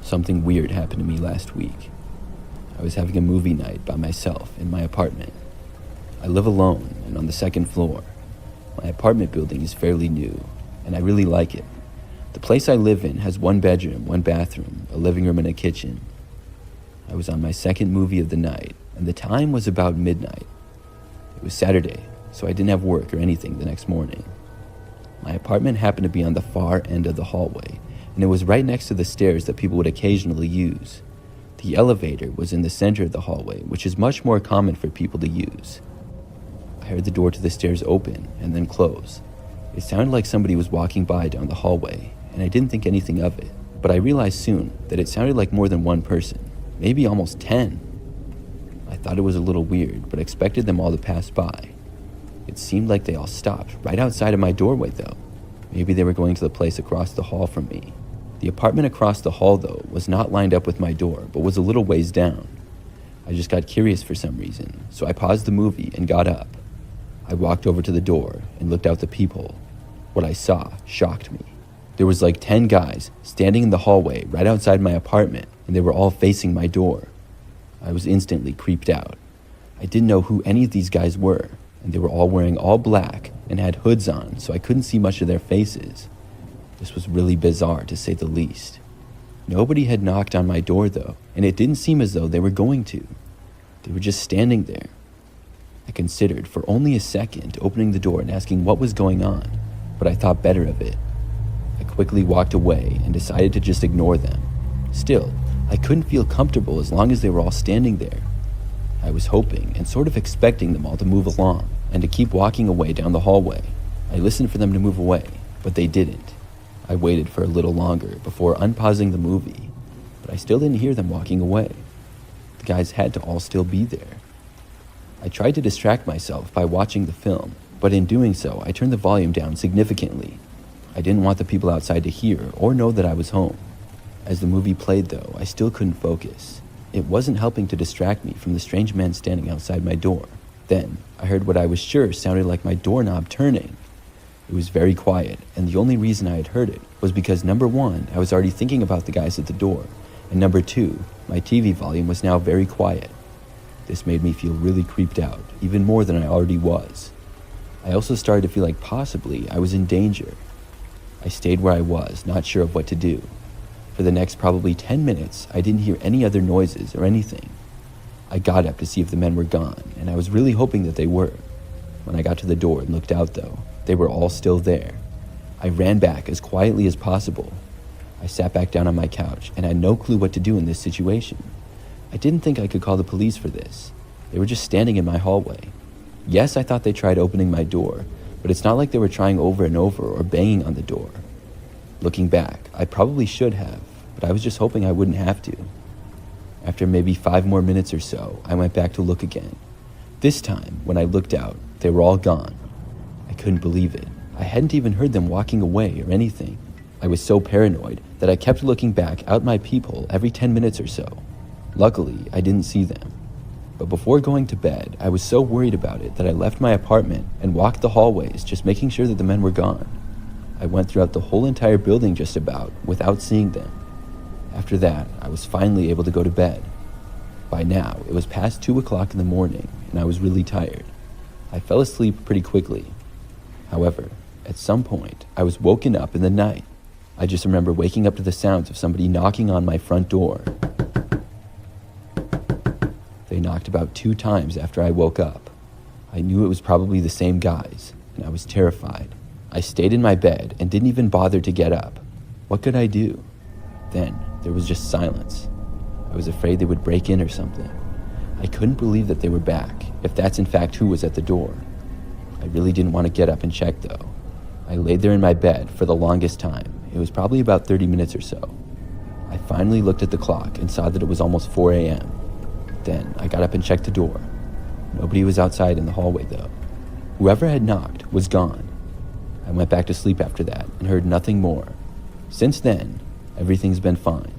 Something weird happened to me last week. I was having a movie night by myself in my apartment. I live alone and on the second floor. My apartment building is fairly new, and I really like it. The place I live in has 1 bedroom, 1 bathroom, a living room and a kitchen. I was on my second movie of the night, and the time was about midnight. It was Saturday, so I didn't have work or anything the next morning. My apartment happened to be on the far end of the hallway, and it was right next to the stairs that people would occasionally use. The elevator was in the center of the hallway, which is much more common for people to use. I heard the door to the stairs open and then close. It sounded like somebody was walking by down the hallway, and I didn't think anything of it, but I realized soon that it sounded like more than one person, maybe almost 10. I thought it was a little weird, but expected them all to pass by. It seemed like they all stopped right outside of my doorway though. Maybe they were going to the place across the hall from me. The apartment across the hall though was not lined up with my door, but was a little ways down. I just got curious for some reason, so I paused the movie and got up. I walked over to the door and looked out the peephole. What I saw shocked me. There was like 10 guys standing in the hallway right outside my apartment, and they were all facing my door. I was instantly creeped out. I didn't know who any of these guys were, and they were all wearing all black and had hoods on, so I couldn't see much of their faces. This was really bizarre, to say the least. Nobody had knocked on my door, though, and it didn't seem as though they were going to. They were just standing there. I considered for only a second opening the door and asking what was going on, but I thought better of it. I quickly walked away and decided to just ignore them. Still, I couldn't feel comfortable as long as they were all standing there. I was hoping and sort of expecting them all to move along and to keep walking away down the hallway. I listened for them to move away, but they didn't. I waited for a little longer before unpausing the movie, but I still didn't hear them walking away. The guys had to all still be there. I tried to distract myself by watching the film, but in doing so, I turned the volume down significantly. I didn't want the people outside to hear or know that I was home. As the movie played though, I still couldn't focus. It wasn't helping to distract me from the strange man standing outside my door. Then, I heard what I was sure sounded like my doorknob turning. It was very quiet, and the only reason I had heard it was because number 1, I was already thinking about the guys at the door, and number 2, my TV volume was now very quiet. This made me feel really creeped out, even more than I already was. I also started to feel like possibly I was in danger. I stayed where I was, not sure of what to do. For the next probably 10 minutes, I didn't hear any other noises or anything. I got up to see if the men were gone, and I was really hoping that they were. When I got to the door and looked out though, they were all still there. I ran back as quietly as possible. I sat back down on my couch and had no clue what to do in this situation. I didn't think I could call the police for this. They were just standing in my hallway. Yes, I thought they tried opening my door, but it's not like they were trying over and over or banging on the door. Looking back, I probably should have, but I was just hoping I wouldn't have to. After maybe 5 more minutes or so, I went back to look again. This time, when I looked out, they were all gone. I couldn't believe it. I hadn't even heard them walking away or anything. I was so paranoid that I kept looking back out my peephole every 10 minutes or so. Luckily, I didn't see them. But before going to bed, I was so worried about it that I left my apartment and walked the hallways, just making sure that the men were gone. I went throughout the whole entire building just about without seeing them. After that, I was finally able to go to bed. By now, it was past 2 o'clock in the morning, and I was really tired. I fell asleep pretty quickly. However, at some point, I was woken up in the night. I just remember waking up to the sounds of somebody knocking on my front door. They knocked about 2 times after I woke up. I knew it was probably the same guys, and I was terrified. I stayed in my bed and didn't even bother to get up. What could I do? Then, there was just silence. I was afraid they would break in or something. I couldn't believe that they were back, if that's in fact who was at the door. I really didn't want to get up and check though. I laid there in my bed for the longest time. It was probably about 30 minutes or so. I finally looked at the clock and saw that it was almost 4 a.m. Then I got up and checked the door. Nobody was outside in the hallway though. Whoever had knocked was gone. I went back to sleep after that and heard nothing more. Since then, everything's been fine.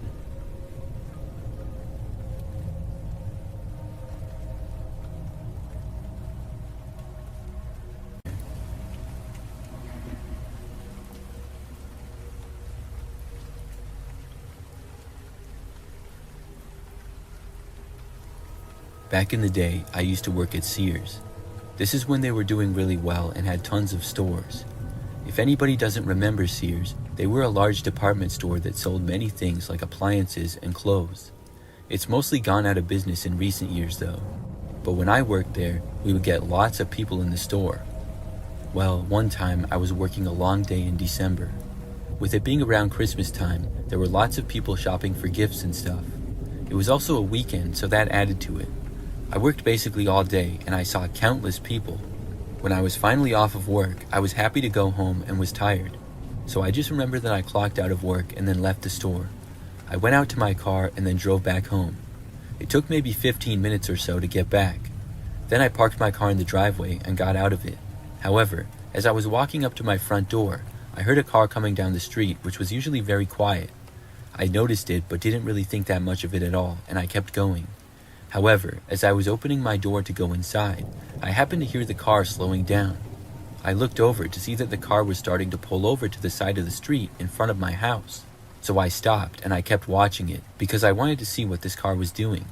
Back in the day, I used to work at Sears. This is when they were doing really well and had tons of stores. If anybody doesn't remember Sears, they were a large department store that sold many things like appliances and clothes. It's mostly gone out of business in recent years though. But when I worked there, we would get lots of people in the store. Well, one time I was working a long day in December. With it being around Christmas time, there were lots of people shopping for gifts and stuff. It was also a weekend, so that added to it. I worked basically all day and I saw countless people. When I was finally off of work, I was happy to go home and was tired. So I just remember that I clocked out of work and then left the store. I went out to my car and then drove back home. It took maybe 15 minutes or so to get back. Then I parked my car in the driveway and got out of it. However, as I was walking up to my front door, I heard a car coming down the street, which was usually very quiet. I noticed it but didn't really think that much of it at all, and I kept going. However, as I was opening my door to go inside, I happened to hear the car slowing down. I looked over to see that the car was starting to pull over to the side of the street in front of my house. So I stopped and I kept watching it because I wanted to see what this car was doing.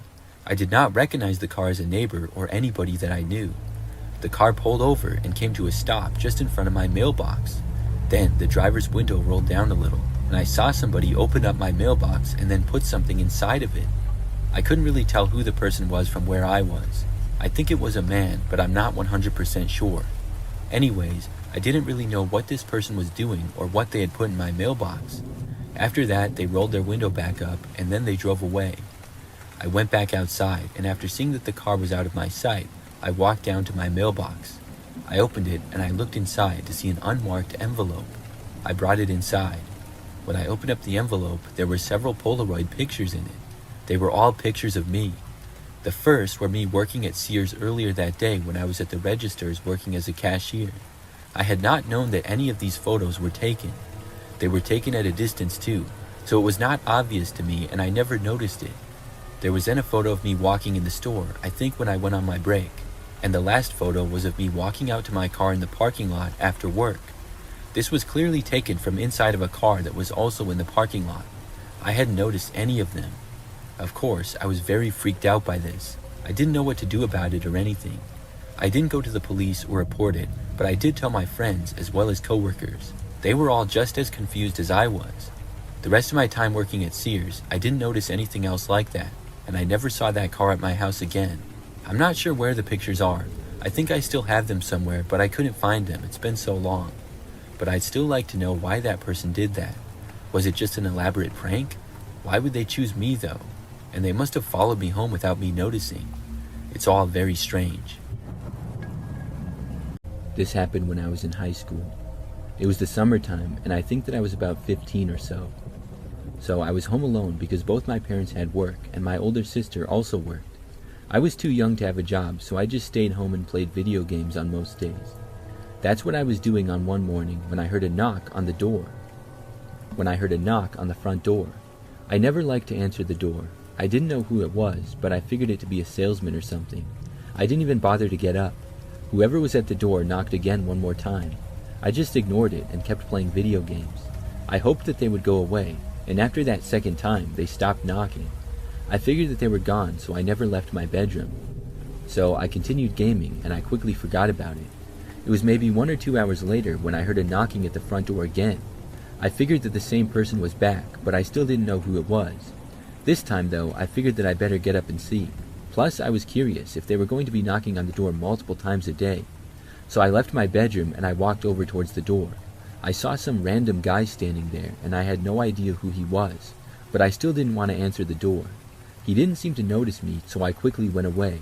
I did not recognize the car as a neighbor or anybody that I knew. The car pulled over and came to a stop just in front of my mailbox. Then the driver's window rolled down a little and I saw somebody open up my mailbox and then put something inside of it. I couldn't really tell who the person was from where I was. I think it was a man, but I'm not 100% sure. Anyways, I didn't really know what this person was doing or what they had put in my mailbox. After that, they rolled their window back up and then they drove away. I went back outside and after seeing that the car was out of my sight, I walked down to my mailbox. I opened it and I looked inside to see an unmarked envelope. I brought it inside. When I opened up the envelope, there were several Polaroid pictures in it. They were all pictures of me. The first were me working at Sears earlier that day when I was at the registers working as a cashier. I had not known that any of these photos were taken. They were taken at a distance too, so it was not obvious to me and I never noticed it. There was then a photo of me walking in the store, I think when I went on my break. And the last photo was of me walking out to my car in the parking lot after work. This was clearly taken from inside of a car that was also in the parking lot. I hadn't noticed any of them. Of course, I was very freaked out by this. I didn't know what to do about it or anything. I didn't go to the police or report it, but I did tell my friends as well as coworkers. They were all just as confused as I was. The rest of my time working at Sears, I didn't notice anything else like that, and I never saw that car at my house again. I'm not sure where the pictures are. I think I still have them somewhere, but I couldn't find them. It's been so long. But I'd still like to know why that person did that. Was it just an elaborate prank? Why would they choose me though? And they must have followed me home without me noticing. It's all very strange. This happened when I was in high school. It was the summertime, and I think that I was about 15 or so. So I was home alone because both my parents had work, and my older sister also worked. I was too young to have a job, so I just stayed home and played video games on most days. That's what I was doing on one morning when I heard a knock on the door. When I heard a knock on the front door. I never liked to answer the door. I didn't know who it was, but I figured it to be a salesman or something. I didn't even bother to get up. Whoever was at the door knocked again one more time. I just ignored it and kept playing video games. I hoped that they would go away, and after that second time, they stopped knocking. I figured that they were gone, so I never left my bedroom. So I continued gaming, and I quickly forgot about it. It was maybe 1 or 2 hours later when I heard a knocking at the front door again. I figured that the same person was back, but I still didn't know who it was. This time, though, I figured that I better get up and see. Plus, I was curious if they were going to be knocking on the door multiple times a day. So I left my bedroom and I walked over towards the door. I saw some random guy standing there, and I had no idea who he was, but I still didn't want to answer the door. He didn't seem to notice me, so I quickly went away.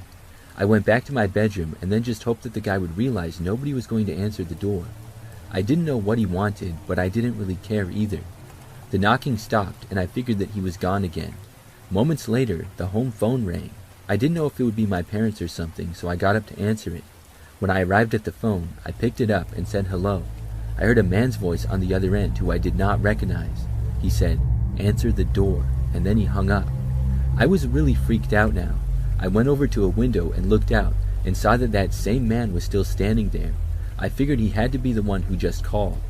I went back to my bedroom and then just hoped that the guy would realize nobody was going to answer the door. I didn't know what he wanted, but I didn't really care either. The knocking stopped, and I figured that he was gone again. Moments later, the home phone rang. I didn't know if it would be my parents or something, so I got up to answer it. When I arrived at the phone, I picked it up and said hello. I heard a man's voice on the other end who I did not recognize. He said, "Answer the door," and then he hung up. I was really freaked out now. I went over to a window and looked out and saw that that same man was still standing there. I figured he had to be the one who just called.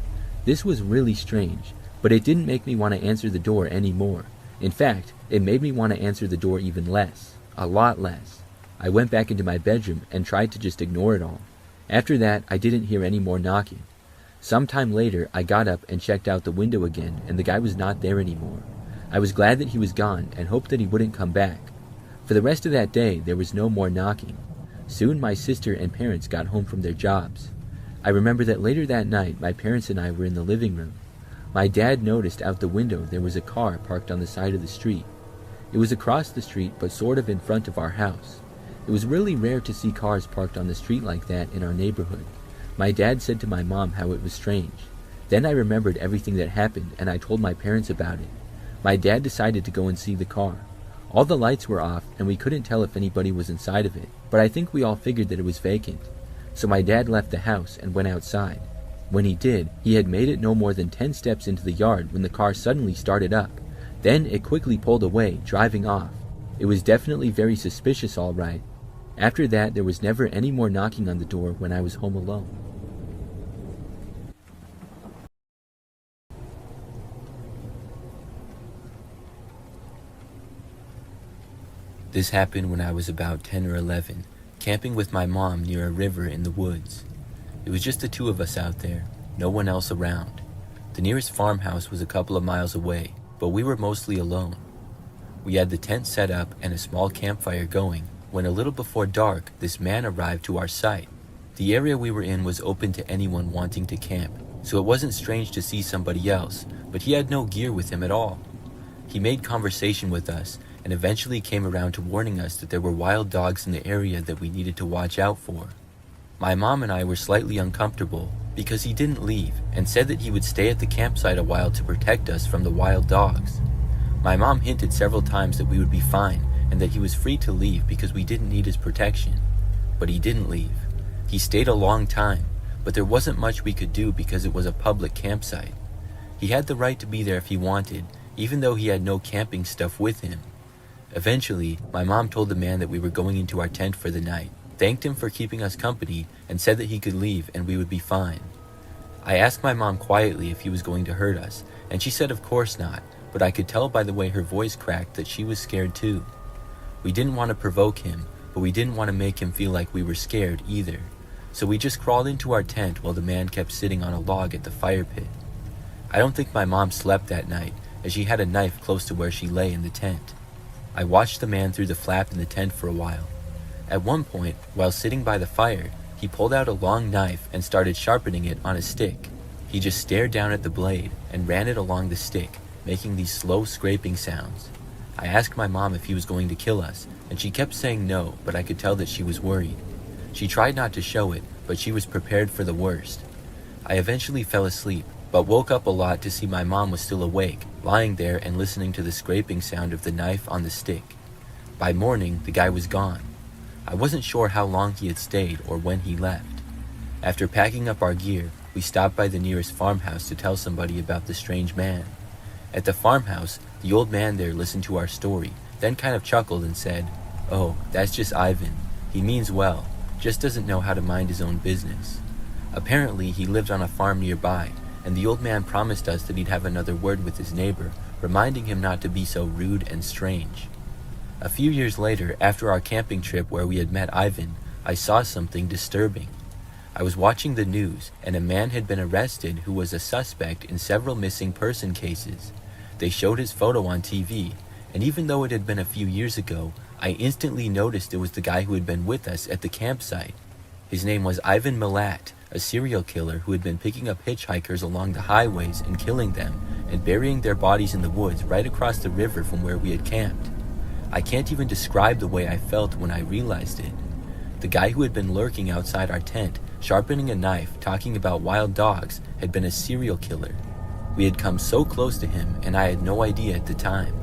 This was really strange, but it didn't make me want to answer the door anymore. In fact, it made me want to answer the door even less. A lot less. I went back into my bedroom and tried to just ignore it all. After that, I didn't hear any more knocking. Sometime later, I got up and checked out the window again, and the guy was not there anymore. I was glad that he was gone and hoped that he wouldn't come back. For the rest of that day, there was no more knocking. Soon my sister and parents got home from their jobs. I remember that later that night, my parents and I were in the living room. My dad noticed out the window there was a car parked on the side of the street. It was across the street, but sort of in front of our house. It was really rare to see cars parked on the street like that in our neighborhood. My dad said to my mom how it was strange. Then I remembered everything that happened, and I told my parents about it. My dad decided to go and see the car. All the lights were off, and we couldn't tell if anybody was inside of it, but I think we all figured that it was vacant. So my dad left the house and went outside. When he did, he had made it no more than 10 steps into the yard when the car suddenly started up. Then it quickly pulled away, driving off. It was definitely very suspicious, all right. After that, there was never any more knocking on the door when I was home alone. This happened when I was about 10 or 11, camping with my mom near a river in the woods. It was just the two of us out there, no one else around. The nearest farmhouse was a couple of miles away, but we were mostly alone. We had the tent set up and a small campfire going when a little before dark, this man arrived to our site. The area we were in was open to anyone wanting to camp, so it wasn't strange to see somebody else, but he had no gear with him at all. He made conversation with us and eventually came around to warning us that there were wild dogs in the area that we needed to watch out for. My mom and I were slightly uncomfortable because he didn't leave and said that he would stay at the campsite a while to protect us from the wild dogs. My mom hinted several times that we would be fine and that he was free to leave because we didn't need his protection. But he didn't leave. He stayed a long time, but there wasn't much we could do because it was a public campsite. He had the right to be there if he wanted, even though he had no camping stuff with him. Eventually, my mom told the man that we were going into our tent for the night, thanked him for keeping us company, and said that he could leave and we would be fine. I asked my mom quietly if he was going to hurt us, and she said of course not, but I could tell by the way her voice cracked that she was scared too. We didn't want to provoke him, but we didn't want to make him feel like we were scared either. So we just crawled into our tent while the man kept sitting on a log at the fire pit. I don't think my mom slept that night, as she had a knife close to where she lay in the tent. I watched the man through the flap in the tent for a while. At one point, while sitting by the fire, he pulled out a long knife and started sharpening it on a stick. He just stared down at the blade and ran it along the stick, making these slow scraping sounds. I asked my mom if he was going to kill us, and she kept saying no, but I could tell that she was worried. She tried not to show it, but she was prepared for the worst. I eventually fell asleep, but woke up a lot to see my mom was still awake, lying there and listening to the scraping sound of the knife on the stick. By morning, the guy was gone. I wasn't sure how long he had stayed or when he left. After packing up our gear, we stopped by the nearest farmhouse to tell somebody about the strange man. At the farmhouse, the old man there listened to our story, then kind of chuckled and said, "Oh, that's just Ivan. He means well, just doesn't know how to mind his own business." Apparently, he lived on a farm nearby, and the old man promised us that he'd have another word with his neighbor, reminding him not to be so rude and strange. A few years later, after our camping trip where we had met Ivan, I saw something disturbing. I was watching the news, and a man had been arrested who was a suspect in several missing person cases. They showed his photo on TV, and even though it had been a few years ago, I instantly noticed it was the guy who had been with us at the campsite. His name was Ivan Milat, a serial killer who had been picking up hitchhikers along the highways and killing them, and burying their bodies in the woods right across the river from where we had camped. I can't even describe the way I felt when I realized it. The guy who had been lurking outside our tent, sharpening a knife, talking about wild dogs, had been a serial killer. We had come so close to him, and I had no idea at the time.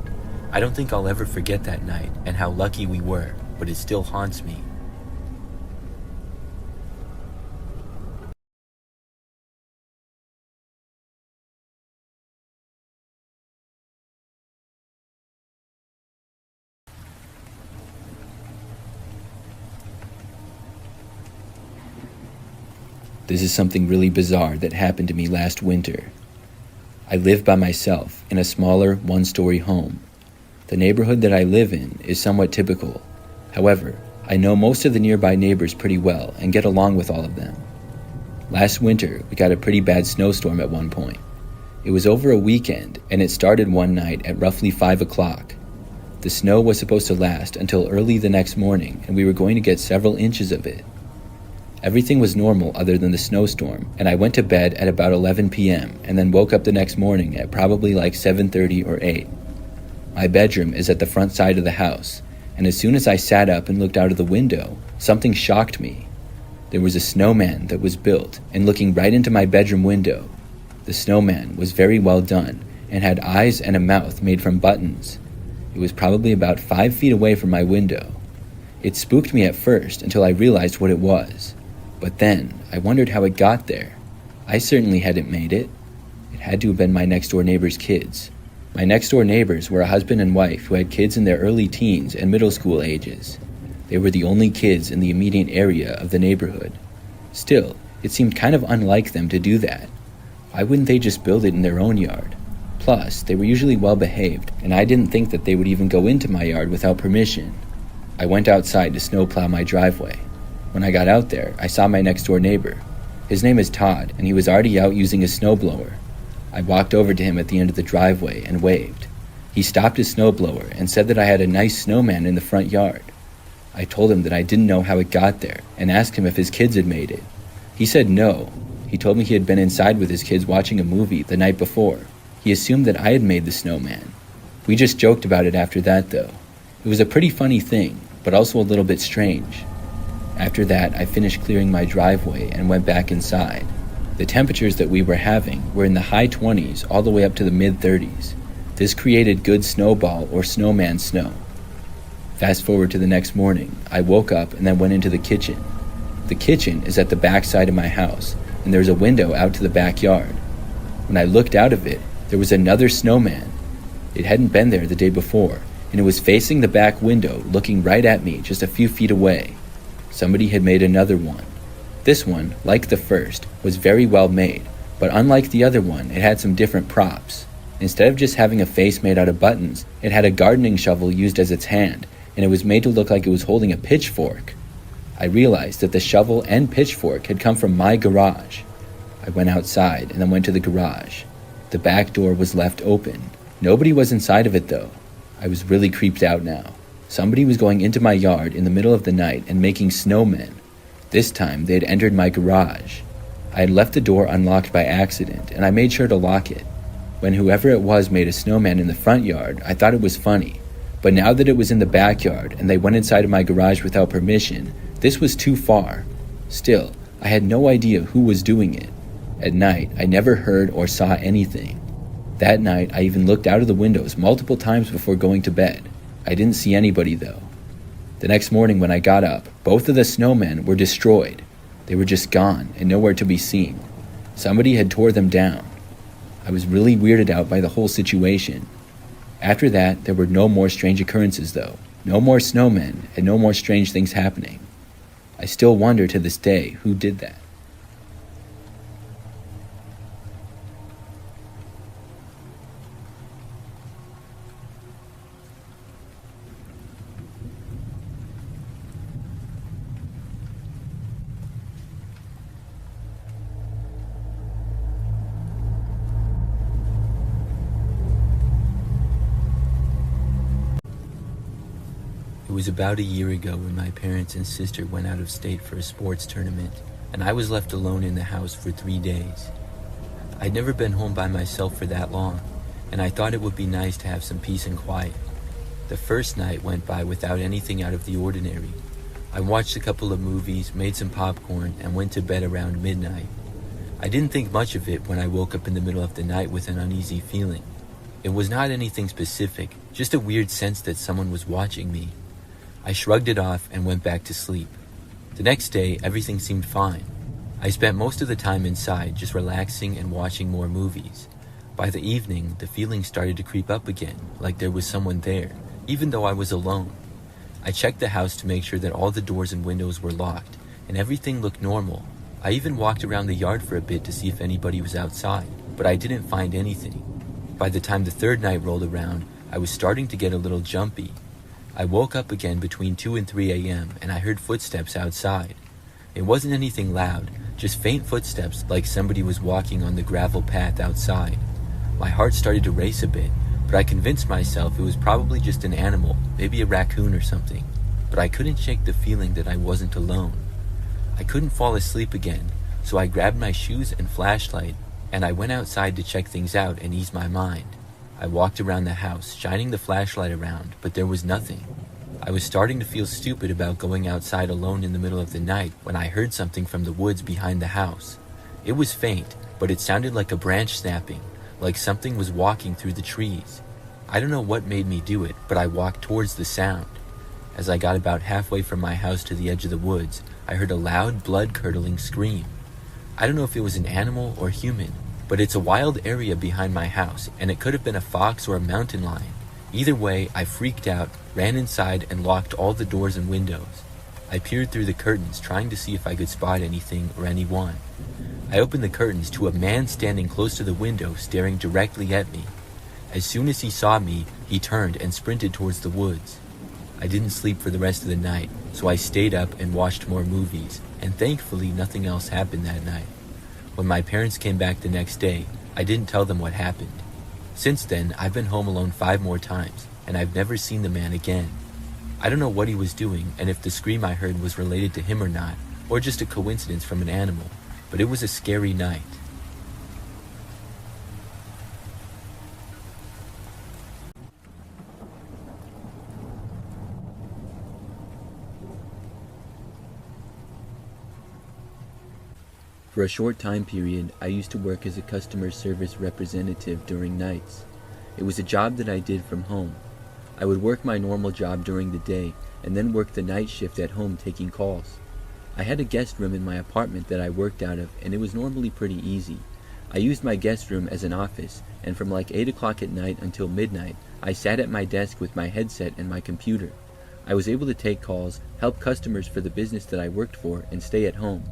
I don't think I'll ever forget that night and how lucky we were, but it still haunts me. This is something really bizarre that happened to me last winter. I live by myself in a smaller one-story home. The neighborhood that I live in is somewhat typical. However, I know most of the nearby neighbors pretty well and get along with all of them. Last winter, we got a pretty bad snowstorm at one point. It was over a weekend, and it started one night at roughly 5 o'clock. The snow was supposed to last until early the next morning, and we were going to get several inches of it. Everything was normal other than the snowstorm, and I went to bed at about 11 p.m. and then woke up the next morning at probably like 7:30 or 8. My bedroom is at the front side of the house, and as soon as I sat up and looked out of the window, something shocked me. There was a snowman that was built and looking right into my bedroom window. The snowman was very well done and had eyes and a mouth made from buttons. It was probably about 5 feet away from my window. It spooked me at first until I realized what it was. But then, I wondered how it got there. I certainly hadn't made it. It had to have been my next-door neighbor's kids. My next-door neighbors were a husband and wife who had kids in their early teens and middle school ages. They were the only kids in the immediate area of the neighborhood. Still, it seemed kind of unlike them to do that. Why wouldn't they just build it in their own yard? Plus, they were usually well-behaved, and I didn't think that they would even go into my yard without permission. I went outside to snowplow my driveway. When I got out there, I saw my next-door neighbor. His name is Todd, and he was already out using his snowblower. I walked over to him at the end of the driveway and waved. He stopped his snowblower and said that I had a nice snowman in the front yard. I told him that I didn't know how it got there and asked him if his kids had made it. He said no. He told me he had been inside with his kids watching a movie the night before. He assumed that I had made the snowman. We just joked about it after that, though. It was a pretty funny thing, but also a little bit strange. After that, I finished clearing my driveway and went back inside. The temperatures that we were having were in the high 20s all the way up to the mid-30s. This created good snowball or snowman snow. Fast forward to the next morning, I woke up and then went into the kitchen. The kitchen is at the back side of my house, and there's a window out to the backyard. When I looked out of it, there was another snowman. It hadn't been there the day before, and it was facing the back window, looking right at me just a few feet away. Somebody had made another one. This one, like the first, was very well made, but unlike the other one, it had some different props. Instead of just having a face made out of buttons, it had a gardening shovel used as its hand, and it was made to look like it was holding a pitchfork. I realized that the shovel and pitchfork had come from my garage. I went outside and then went to the garage. The back door was left open. Nobody was inside of it, though. I was really creeped out now. Somebody was going into my yard in the middle of the night and making snowmen. This time, they had entered my garage. I had left the door unlocked by accident, and I made sure to lock it. When whoever it was made a snowman in the front yard, I thought it was funny. But now that it was in the backyard and they went inside of my garage without permission, this was too far. Still, I had no idea who was doing it. At night, I never heard or saw anything. That night, I even looked out of the windows multiple times before going to bed. I didn't see anybody, though. The next morning when I got up, both of the snowmen were destroyed. They were just gone and nowhere to be seen. Somebody had tore them down. I was really weirded out by the whole situation. After that, there were no more strange occurrences, though. No more snowmen and no more strange things happening. I still wonder to this day who did that. It was about a year ago when my parents and sister went out of state for a sports tournament, and I was left alone in the house for 3 days. I'd never been home by myself for that long, and I thought it would be nice to have some peace and quiet. The first night went by without anything out of the ordinary. I watched a couple of movies, made some popcorn, and went to bed around midnight. I didn't think much of it when I woke up in the middle of the night with an uneasy feeling. It was not anything specific, just a weird sense that someone was watching me. I shrugged it off and went back to sleep. The next day, everything seemed fine. I spent most of the time inside, just relaxing and watching more movies. By the evening, the feeling started to creep up again, like there was someone there, even though I was alone. I checked the house to make sure that all the doors and windows were locked, and everything looked normal. I even walked around the yard for a bit to see if anybody was outside, but I didn't find anything. By the time the third night rolled around, I was starting to get a little jumpy. I woke up again between 2 and 3 a.m. and I heard footsteps outside. It wasn't anything loud, just faint footsteps like somebody was walking on the gravel path outside. My heart started to race a bit, but I convinced myself it was probably just an animal, maybe a raccoon or something. But I couldn't shake the feeling that I wasn't alone. I couldn't fall asleep again, so I grabbed my shoes and flashlight, and I went outside to check things out and ease my mind. I walked around the house, shining the flashlight around, but there was nothing. I was starting to feel stupid about going outside alone in the middle of the night when I heard something from the woods behind the house. It was faint, but it sounded like a branch snapping, like something was walking through the trees. I don't know what made me do it, but I walked towards the sound. As I got about halfway from my house to the edge of the woods, I heard a loud, blood-curdling scream. I don't know if it was an animal or human, but it's a wild area behind my house, and it could have been a fox or a mountain lion. Either way, I freaked out, ran inside, and locked all the doors and windows. I peered through the curtains, trying to see if I could spot anything or anyone. I opened the curtains to a man standing close to the window, staring directly at me. As soon as he saw me, he turned and sprinted towards the woods. I didn't sleep for the rest of the night, so I stayed up and watched more movies, and thankfully nothing else happened that night. When my parents came back the next day, I didn't tell them what happened. Since then, I've been home alone 5 more times, and I've never seen the man again. I don't know what he was doing and if the scream I heard was related to him or not, or just a coincidence from an animal, but it was a scary night. For a short time period, I used to work as a customer service representative during nights. It was a job that I did from home. I would work my normal job during the day and then work the night shift at home taking calls. I had a guest room in my apartment that I worked out of, and it was normally pretty easy. I used my guest room as an office, and from like 8 o'clock at night until midnight, I sat at my desk with my headset and my computer. I was able to take calls, help customers for the business that I worked for, and stay at home.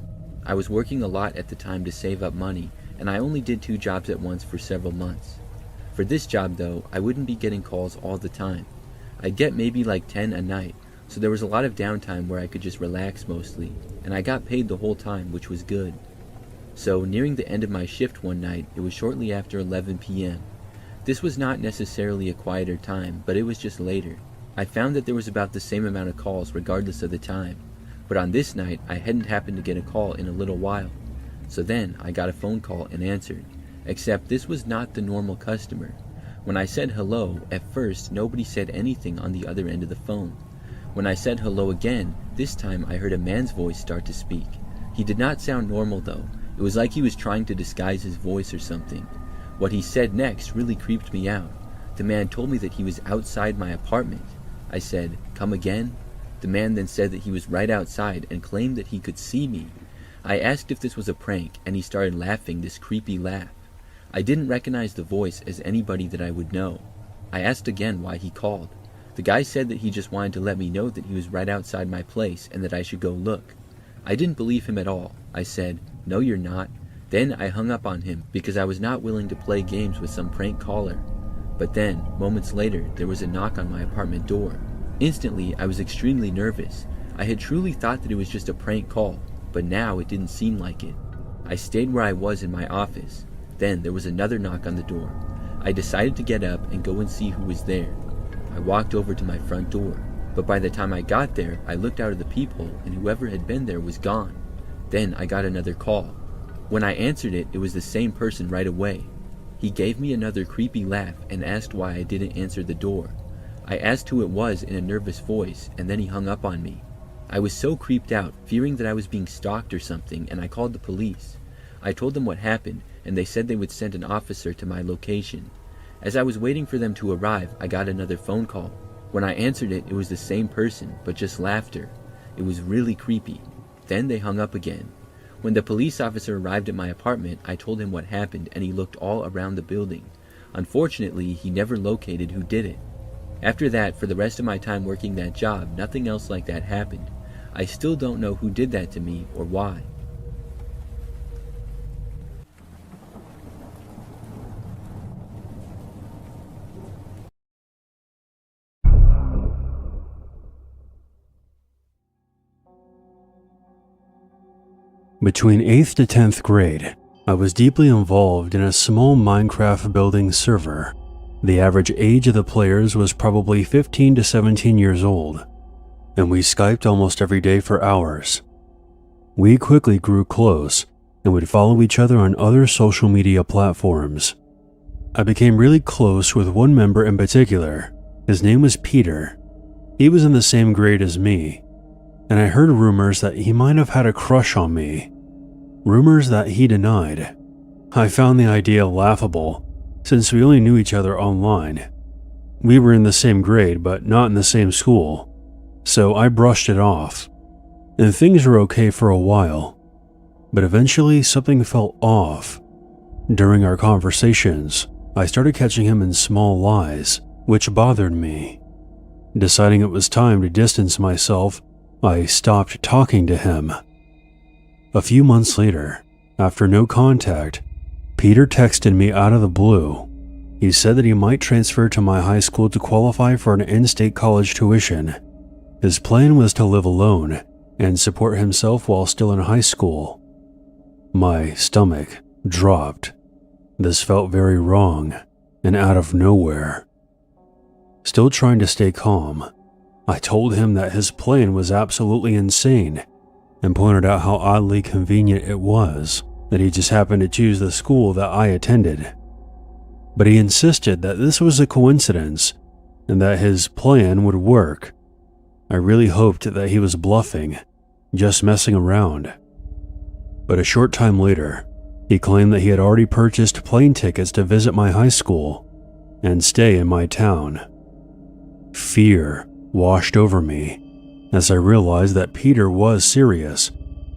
I was working a lot at the time to save up money, and I only did 2 jobs at once for several months. For this job though, I wouldn't be getting calls all the time. I'd get maybe like 10 a night, so there was a lot of downtime where I could just relax mostly, and I got paid the whole time, which was good. So nearing the end of my shift one night, it was shortly after 11 p.m. This was not necessarily a quieter time, but it was just later. I found that there was about the same amount of calls regardless of the time. But on this night, I hadn't happened to get a call in a little while. So then, I got a phone call and answered. Except this was not the normal customer. When I said hello, at first, nobody said anything on the other end of the phone. When I said hello again, this time I heard a man's voice start to speak. He did not sound normal though. It was like he was trying to disguise his voice or something. What he said next really creeped me out. The man told me that he was outside my apartment. I said, "Come again?" The man then said that he was right outside and claimed that he could see me. I asked if this was a prank, and he started laughing this creepy laugh. I didn't recognize the voice as anybody that I would know. I asked again why he called. The guy said that he just wanted to let me know that he was right outside my place and that I should go look. I didn't believe him at all. I said, "No, you're not." Then I hung up on him because I was not willing to play games with some prank caller. But then, moments later, there was a knock on my apartment door. Instantly, I was extremely nervous. I had truly thought that it was just a prank call, but now it didn't seem like it. I stayed where I was in my office. Then there was another knock on the door. I decided to get up and go and see who was there. I walked over to my front door, but by the time I got there, I looked out of the peephole and whoever had been there was gone. Then I got another call. When I answered it, it was the same person right away. He gave me another creepy laugh and asked why I didn't answer the door. I asked who it was in a nervous voice, and then he hung up on me. I was so creeped out, fearing that I was being stalked or something, and I called the police. I told them what happened, and they said they would send an officer to my location. As I was waiting for them to arrive, I got another phone call. When I answered it, it was the same person, but just laughter. It was really creepy. Then they hung up again. When the police officer arrived at my apartment, I told him what happened, and he looked all around the building. Unfortunately, he never located who did it. After that, for the rest of my time working that job, nothing else like that happened. I still don't know who did that to me or why. Between 8th to 10th grade, I was deeply involved in a small Minecraft building server. The average age of the players was probably 15 to 17 years old, and we Skyped almost every day for hours. We quickly grew close and would follow each other on other social media platforms. I became really close with one member in particular. His name was Peter. He was in the same grade as me, and I heard rumors that he might have had a crush on me. Rumors that he denied. I found the idea laughable, since we only knew each other online. We were in the same grade, but not in the same school, so I brushed it off, and things were okay for a while. But eventually something felt off. During our conversations, I started catching him in small lies, which bothered me. Deciding it was time to distance myself, I stopped talking to him. A few months later, after no contact, Peter texted me out of the blue. He said that he might transfer to my high school to qualify for an in-state college tuition. His plan was to live alone and support himself while still in high school. My stomach dropped. This felt very wrong and out of nowhere. Still trying to stay calm, I told him that his plan was absolutely insane and pointed out how oddly convenient it was that he just happened to choose the school that I attended. But he insisted that this was a coincidence and that his plan would work. I really hoped that he was bluffing, just messing around. But a short time later, he claimed that he had already purchased plane tickets to visit my high school and stay in my town. Fear washed over me as I realized that Peter was serious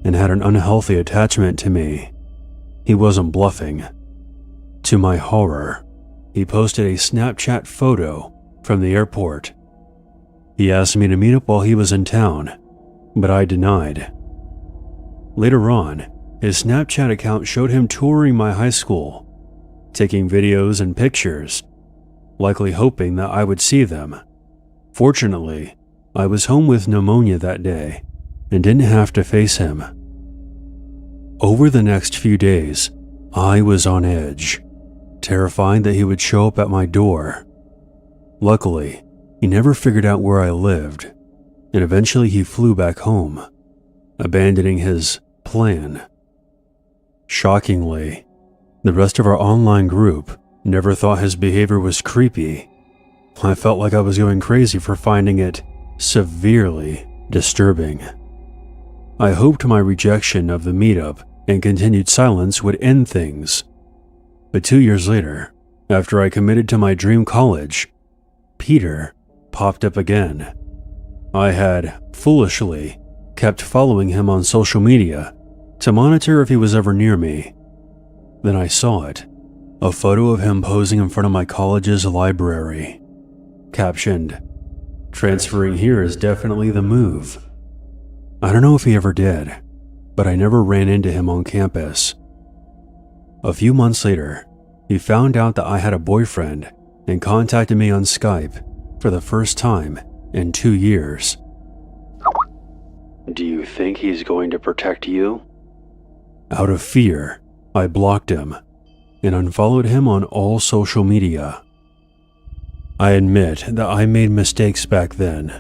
and had an unhealthy attachment to me. He wasn't bluffing. To my horror, he posted a Snapchat photo from the airport. He asked me to meet up while he was in town, but I denied. Later on, his Snapchat account showed him touring my high school, taking videos and pictures, likely hoping that I would see them. Fortunately, I was home with pneumonia that day and didn't have to face him. Over the next few days, I was on edge, terrified that he would show up at my door. Luckily, he never figured out where I lived, and eventually he flew back home, abandoning his plan. Shockingly, the rest of our online group never thought his behavior was creepy. I felt like I was going crazy for finding it severely disturbing. I hoped my rejection of the meetup and continued silence would end things. But 2 years later, after I committed to my dream college, Peter popped up again. I had, foolishly, kept following him on social media to monitor if he was ever near me. Then I saw it, a photo of him posing in front of my college's library, captioned, "Transferring here is definitely the move." I don't know if he ever did, but I never ran into him on campus. A few months later, he found out that I had a boyfriend and contacted me on Skype for the first time in 2 years. "Do you think he's going to protect you?" Out of fear, I blocked him and unfollowed him on all social media. I admit that I made mistakes back then.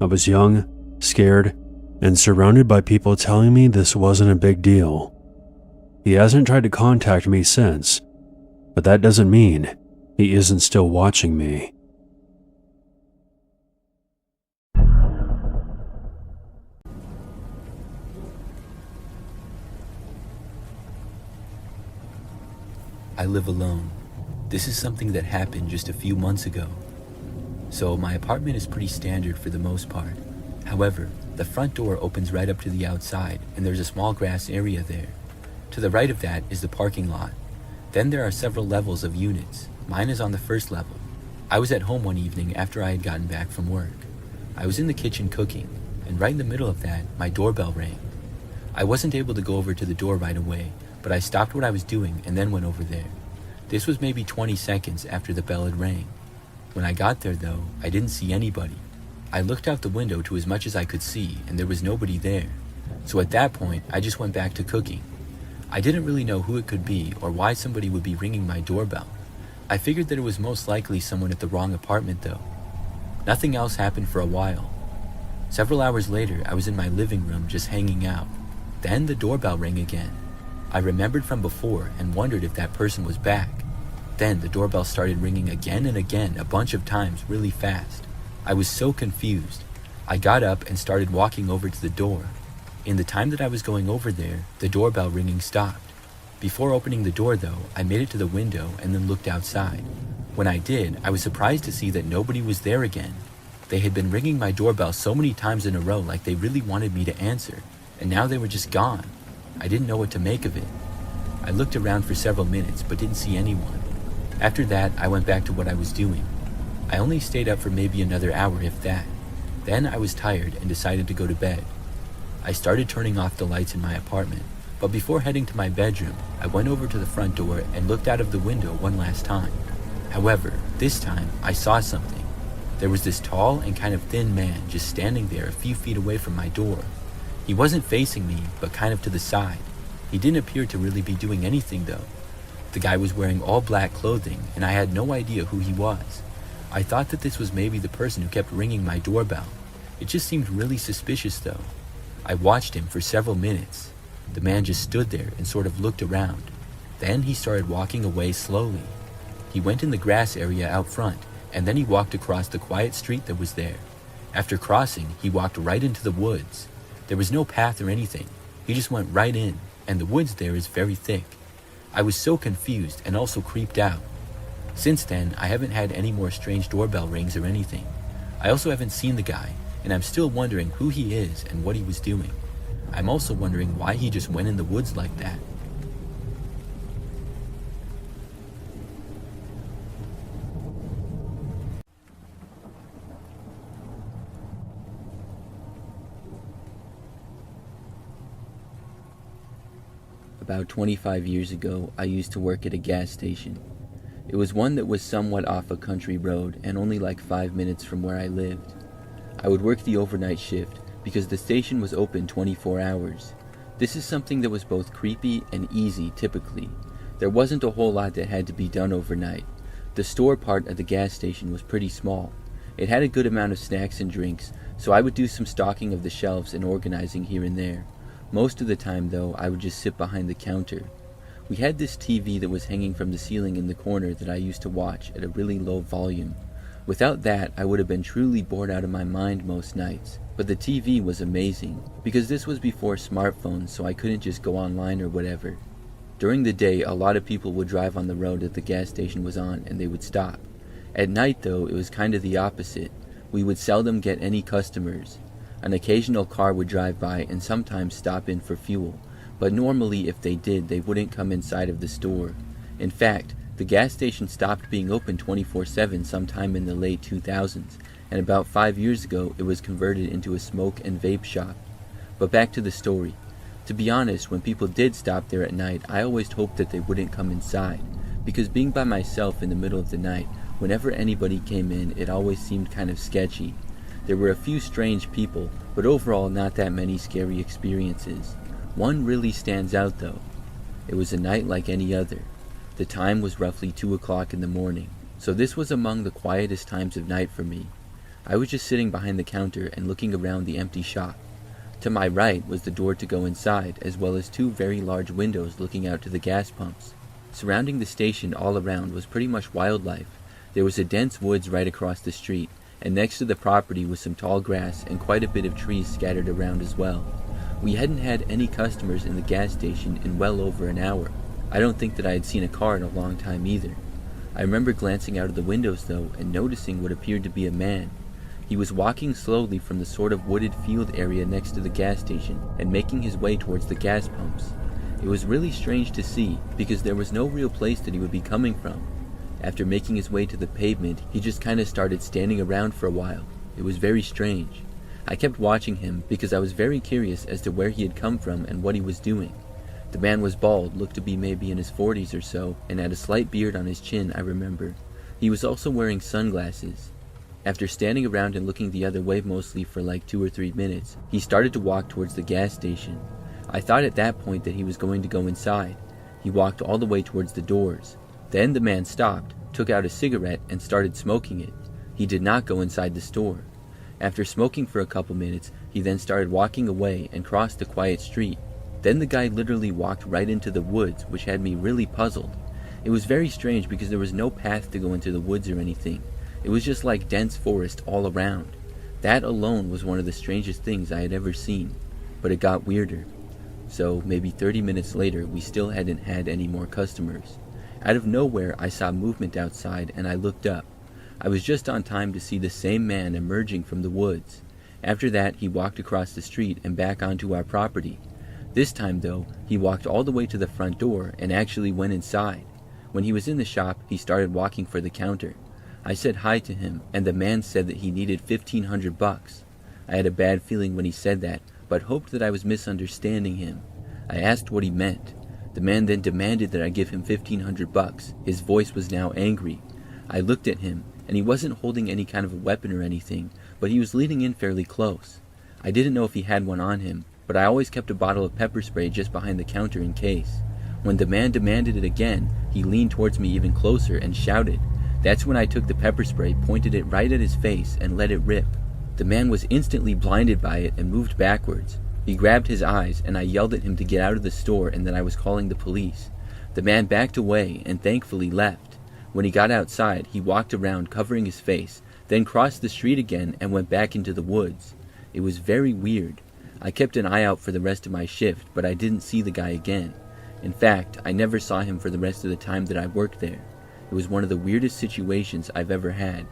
I was young, scared, and surrounded by people telling me this wasn't a big deal. He hasn't tried to contact me since, but that doesn't mean he isn't still watching me. I live alone. This is something that happened just a few months ago. So my apartment is pretty standard for the most part. However, the front door opens right up to the outside, and there's a small grass area there. To the right of that is the parking lot. Then there are several levels of units. Mine is on the first level. I was at home one evening after I had gotten back from work. I was in the kitchen cooking, and right in the middle of that, my doorbell rang. I wasn't able to go over to the door right away, but I stopped what I was doing and then went over there. This was maybe 20 seconds after the bell had rang. When I got there though, I didn't see anybody. I looked out the window to as much as I could see, and there was nobody there. So at that point, I just went back to cooking. I didn't really know who it could be or why somebody would be ringing my doorbell. I figured that it was most likely someone at the wrong apartment though. Nothing else happened for a while. Several hours later, I was in my living room just hanging out. Then the doorbell rang again. I remembered from before and wondered if that person was back. Then the doorbell started ringing again and again, a bunch of times, really fast. I was so confused. I got up and started walking over to the door. In the time that I was going over there, the doorbell ringing stopped. Before opening the door though, I made it to the window and then looked outside. When I did, I was surprised to see that nobody was there again. They had been ringing my doorbell so many times in a row like they really wanted me to answer, and now they were just gone. I didn't know what to make of it. I looked around for several minutes but didn't see anyone. After that, I went back to what I was doing. I only stayed up for maybe another hour if that. Then I was tired and decided to go to bed. I started turning off the lights in my apartment, but before heading to my bedroom, I went over to the front door and looked out of the window one last time. However, this time I saw something. There was this tall and kind of thin man just standing there a few feet away from my door. He wasn't facing me, but kind of to the side. He didn't appear to really be doing anything though. The guy was wearing all black clothing and I had no idea who he was. I thought that this was maybe the person who kept ringing my doorbell. It just seemed really suspicious though. I watched him for several minutes. The man just stood there and sort of looked around. Then he started walking away slowly. He went in the grass area out front, and then he walked across the quiet street that was there. After crossing, he walked right into the woods. There was no path or anything. He just went right in, and the woods there is very thick. I was so confused and also creeped out. Since then, I haven't had any more strange doorbell rings or anything. I also haven't seen the guy, and I'm still wondering who he is and what he was doing. I'm also wondering why he just went in the woods like that. About 25 years ago, I used to work at a gas station. It was one that was somewhat off a country road and only like 5 minutes from where I lived. I would work the overnight shift because the station was open 24 hours. This is something that was both creepy and easy typically. There wasn't a whole lot that had to be done overnight. The store part of the gas station was pretty small. It had a good amount of snacks and drinks, so I would do some stocking of the shelves and organizing here and there. Most of the time though, I would just sit behind the counter. We had this TV that was hanging from the ceiling in the corner that I used to watch at a really low volume. Without that, I would have been truly bored out of my mind most nights. But the TV was amazing, because this was before smartphones, so I couldn't just go online or whatever. During the day, a lot of people would drive on the road that the gas station was on, and they would stop. At night though, it was kind of the opposite. We would seldom get any customers. An occasional car would drive by and sometimes stop in for fuel, but normally if they did, they wouldn't come inside of the store. In fact, the gas station stopped being open 24/7 sometime in the late 2000s, and about 5 years ago it was converted into a smoke and vape shop. But back to the story. To be honest, when people did stop there at night, I always hoped that they wouldn't come inside, because being by myself in the middle of the night, whenever anybody came in, it always seemed kind of sketchy. There were a few strange people, but overall not that many scary experiences. One really stands out though. It was a night like any other. The time was roughly 2 o'clock in the morning, so this was among the quietest times of night for me. I was just sitting behind the counter and looking around the empty shop. To my right was the door to go inside, as well as 2 very large windows looking out to the gas pumps. Surrounding the station all around was pretty much wildlife. There was a dense woods right across the street, and next to the property was some tall grass and quite a bit of trees scattered around as well. We hadn't had any customers in the gas station in well over an hour. I don't think that I had seen a car in a long time either. I remember glancing out of the windows though and noticing what appeared to be a man. He was walking slowly from the sort of wooded field area next to the gas station and making his way towards the gas pumps. It was really strange to see because there was no real place that he would be coming from. After making his way to the pavement, he just kind of started standing around for a while. It was very strange. I kept watching him because I was very curious as to where he had come from and what he was doing. The man was bald, looked to be maybe in his 40s or so, and had a slight beard on his chin, I remember. He was also wearing sunglasses. After standing around and looking the other way mostly for like 2 or 3 minutes, he started to walk towards the gas station. I thought at that point that he was going to go inside. He walked all the way towards the doors. Then the man stopped, took out a cigarette, and started smoking it. He did not go inside the store. After smoking for a couple minutes, he then started walking away and crossed the quiet street. Then the guy literally walked right into the woods, which had me really puzzled. It was very strange because there was no path to go into the woods or anything. It was just like dense forest all around. That alone was one of the strangest things I had ever seen. But it got weirder. So maybe 30 minutes later, we still hadn't had any more customers. Out of nowhere, I saw movement outside and I looked up. I was just on time to see the same man emerging from the woods. After that, he walked across the street and back onto our property. This time though, he walked all the way to the front door and actually went inside. When he was in the shop, he started walking for the counter. I said hi to him, and the man said that he needed $1,500. I had a bad feeling when he said that, but hoped that I was misunderstanding him. I asked what he meant. The man then demanded that I give him $1,500. His voice was now angry. I looked at him, and he wasn't holding any kind of a weapon or anything, but he was leaning in fairly close. I didn't know if he had one on him, but I always kept a bottle of pepper spray just behind the counter in case. When the man demanded it again, he leaned towards me even closer and shouted. That's when I took the pepper spray, pointed it right at his face, and let it rip. The man was instantly blinded by it and moved backwards. He grabbed his eyes, and I yelled at him to get out of the store and that I was calling the police. The man backed away and thankfully left. When he got outside, he walked around covering his face, then crossed the street again and went back into the woods. It was very weird. I kept an eye out for the rest of my shift, but I didn't see the guy again. In fact, I never saw him for the rest of the time that I worked there. It was one of the weirdest situations I've ever had.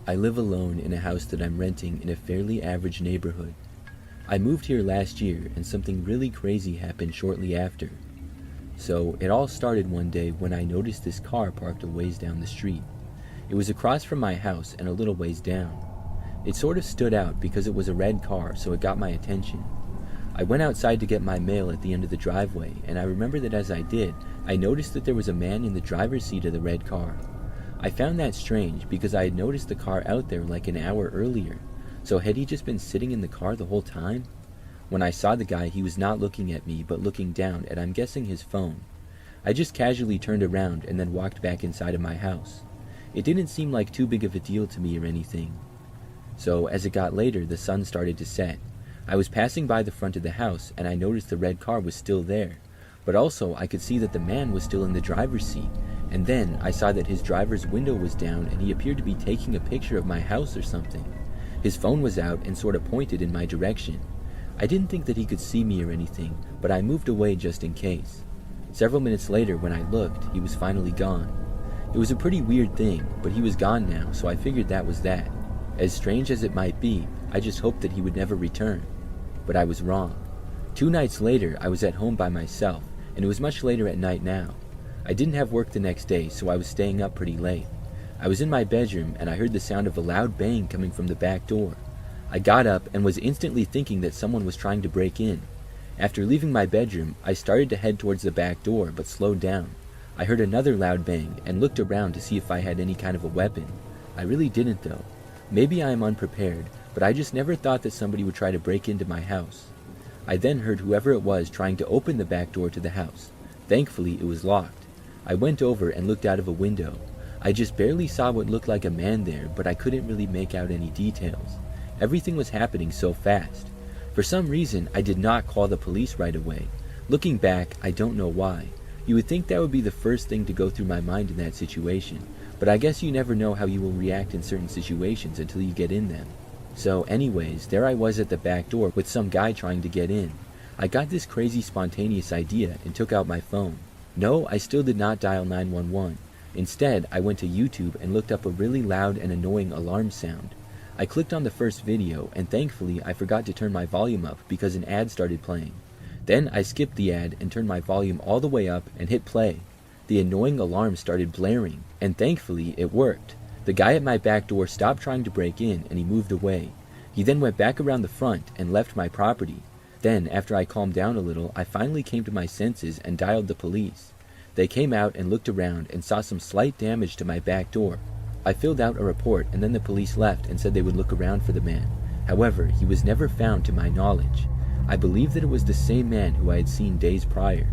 I live alone in a house that I'm renting in a fairly average neighborhood. I moved here last year and something really crazy happened shortly after. So it all started one day when I noticed this car parked a ways down the street. It was across from my house and a little ways down. It sort of stood out because it was a red car, so it got my attention. I went outside to get my mail at the end of the driveway, and I remember that as I did, I noticed that there was a man in the driver's seat of the red car. I found that strange because I had noticed the car out there like an hour earlier. So had he just been sitting in the car the whole time? When I saw the guy, he was not looking at me but looking down at, I'm guessing, his phone. I just casually turned around and then walked back inside of my house. It didn't seem like too big of a deal to me or anything. So as it got later, the sun started to set. I was passing by the front of the house and I noticed the red car was still there. But also I could see that the man was still in the driver's seat. And then I saw that his driver's window was down and he appeared to be taking a picture of my house or something. His phone was out and sort of pointed in my direction. I didn't think that he could see me or anything, but I moved away just in case. Several minutes later, when I looked, he was finally gone. It was a pretty weird thing, but he was gone now, so I figured that was that. As strange as it might be, I just hoped that he would never return. But I was wrong. 2 nights later, I was at home by myself, and it was much later at night now. I didn't have work the next day, so I was staying up pretty late. I was in my bedroom, and I heard the sound of a loud bang coming from the back door. I got up and was instantly thinking that someone was trying to break in. After leaving my bedroom, I started to head towards the back door, but slowed down. I heard another loud bang and looked around to see if I had any kind of a weapon. I really didn't though. Maybe I am unprepared, but I just never thought that somebody would try to break into my house. I then heard whoever it was trying to open the back door to the house. Thankfully, it was locked. I went over and looked out of a window. I just barely saw what looked like a man there, but I couldn't really make out any details. Everything was happening so fast. For some reason, I did not call the police right away. Looking back, I don't know why. You would think that would be the first thing to go through my mind in that situation, but I guess you never know how you will react in certain situations until you get in them. So anyways, there I was at the back door with some guy trying to get in. I got this crazy spontaneous idea and took out my phone. No, I still did not dial 911. Instead, I went to YouTube and looked up a really loud and annoying alarm sound. I clicked on the first video, and thankfully I forgot to turn my volume up because an ad started playing. Then I skipped the ad and turned my volume all the way up and hit play. The annoying alarm started blaring, and thankfully it worked. The guy at my back door stopped trying to break in and he moved away. He then went back around the front and left my property. Then, after I calmed down a little, I finally came to my senses and dialed the police. They came out and looked around and saw some slight damage to my back door. I filled out a report and then the police left and said they would look around for the man. However, he was never found to my knowledge. I believe that it was the same man who I had seen days prior.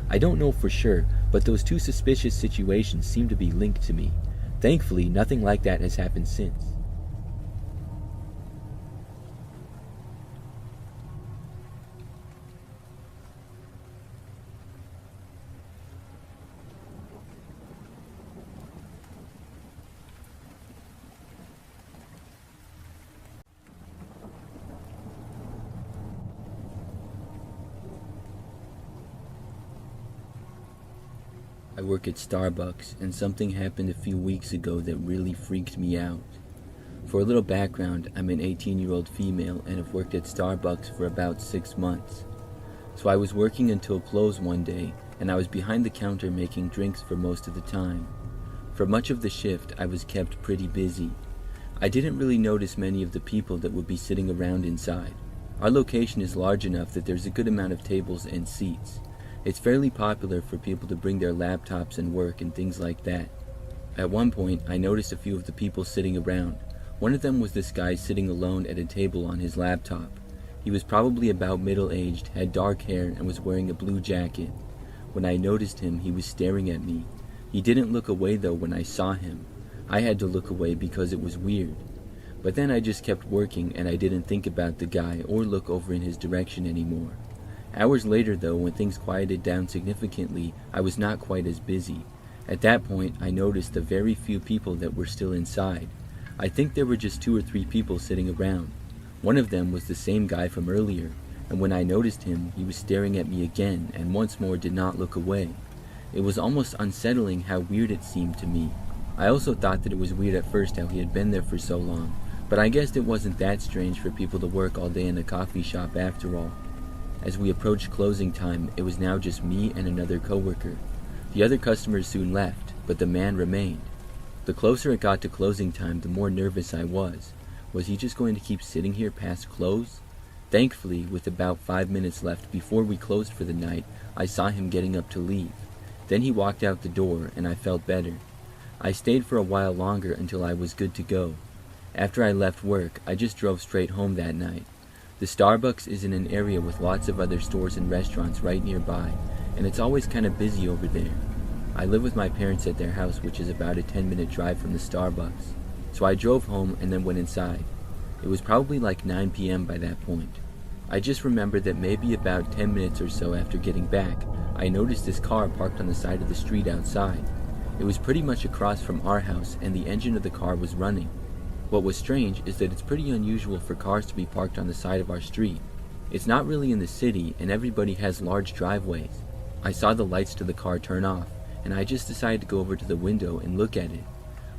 I don't know for sure, but those two suspicious situations seem to be linked to me. Thankfully, nothing like that has happened since. I work at Starbucks, and something happened a few weeks ago that really freaked me out. For a little background, I'm an 18-year-old female and have worked at Starbucks for about 6 months. So I was working until close one day, and I was behind the counter making drinks for most of the time. For much of the shift, I was kept pretty busy. I didn't really notice many of the people that would be sitting around inside. Our location is large enough that there's a good amount of tables and seats. It's fairly popular for people to bring their laptops and work and things like that. At one point, I noticed a few of the people sitting around. One of them was this guy sitting alone at a table on his laptop. He was probably about middle-aged, had dark hair, and was wearing a blue jacket. When I noticed him, he was staring at me. He didn't look away though when I saw him. I had to look away because it was weird. But then I just kept working and I didn't think about the guy or look over in his direction anymore. Hours later though, when things quieted down significantly, I was not quite as busy. At that point, I noticed the very few people that were still inside. I think there were just 2 or 3 people sitting around. One of them was the same guy from earlier, and when I noticed him, he was staring at me again and once more did not look away. It was almost unsettling how weird it seemed to me. I also thought that it was weird at first how he had been there for so long, but I guessed it wasn't that strange for people to work all day in a coffee shop after all. As we approached closing time, it was now just me and another coworker. The other customers soon left, but the man remained. The closer it got to closing time, the more nervous I was. Was he just going to keep sitting here past close? Thankfully, with about 5 minutes left before we closed for the night, I saw him getting up to leave. Then he walked out the door, and I felt better. I stayed for a while longer until I was good to go. After I left work, I just drove straight home that night. The Starbucks is in an area with lots of other stores and restaurants right nearby, and it's always kind of busy over there. I live with my parents at their house, which is about a 10-minute drive from the Starbucks. So I drove home and then went inside. It was probably like 9 p.m. by that point. I just remember that maybe about 10 minutes or so after getting back, I noticed this car parked on the side of the street outside. It was pretty much across from our house and the engine of the car was running. What was strange is that it's pretty unusual for cars to be parked on the side of our street. It's not really in the city and everybody has large driveways. I saw the lights to the car turn off and I just decided to go over to the window and look at it.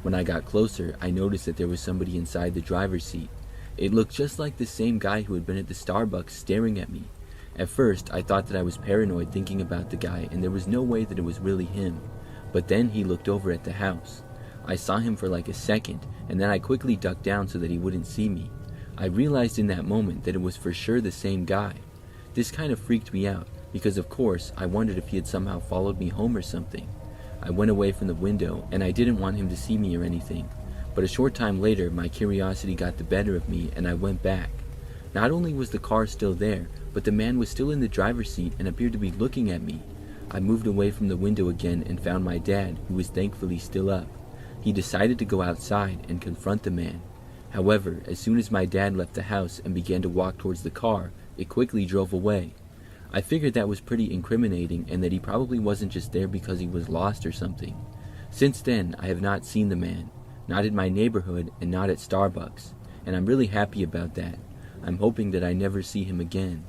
When I got closer, I noticed that there was somebody inside the driver's seat. It looked just like the same guy who had been at the Starbucks staring at me. At first, I thought that I was paranoid thinking about the guy and there was no way that it was really him. But then he looked over at the house. I saw him for like a second, and then I quickly ducked down so that he wouldn't see me. I realized in that moment that it was for sure the same guy. This kind of freaked me out, because of course I wondered if he had somehow followed me home or something. I went away from the window, and I didn't want him to see me or anything. But a short time later, my curiosity got the better of me, and I went back. Not only was the car still there, but the man was still in the driver's seat and appeared to be looking at me. I moved away from the window again and found my dad, who was thankfully still up. He decided to go outside and confront the man. However, as soon as my dad left the house and began to walk towards the car, it quickly drove away. I figured that was pretty incriminating and that he probably wasn't just there because he was lost or something. Since then, I have not seen the man, not in my neighborhood and not at Starbucks, and I'm really happy about that. I'm hoping that I never see him again.